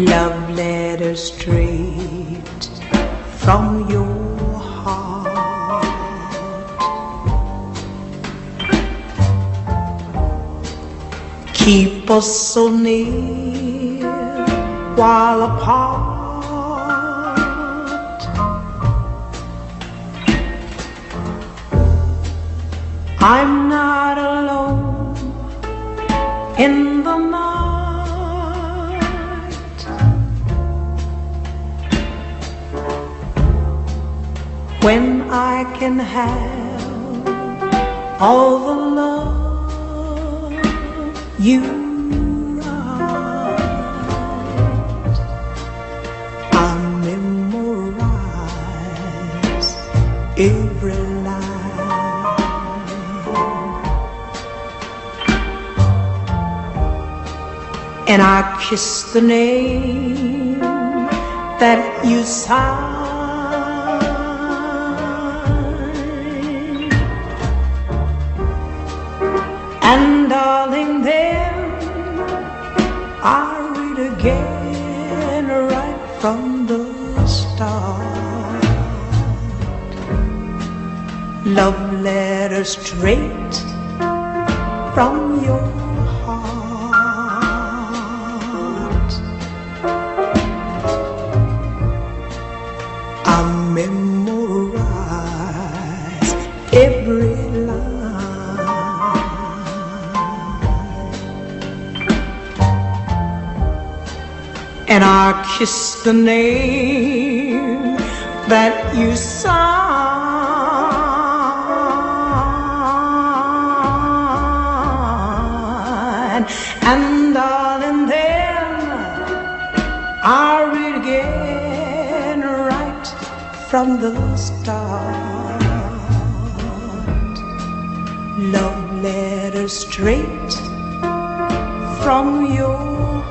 Love letter straight from your heart. Keep us so near while apart. I'm not alone in the night. When I can have all the love you write, I memorize every line, and I kiss the name that you sign. And darling, then I read again right from the start. Love letter straight from your heart. I memorize every line, and I kiss the name that you sign. And darling, then I read again right from the start. Love letter straight from your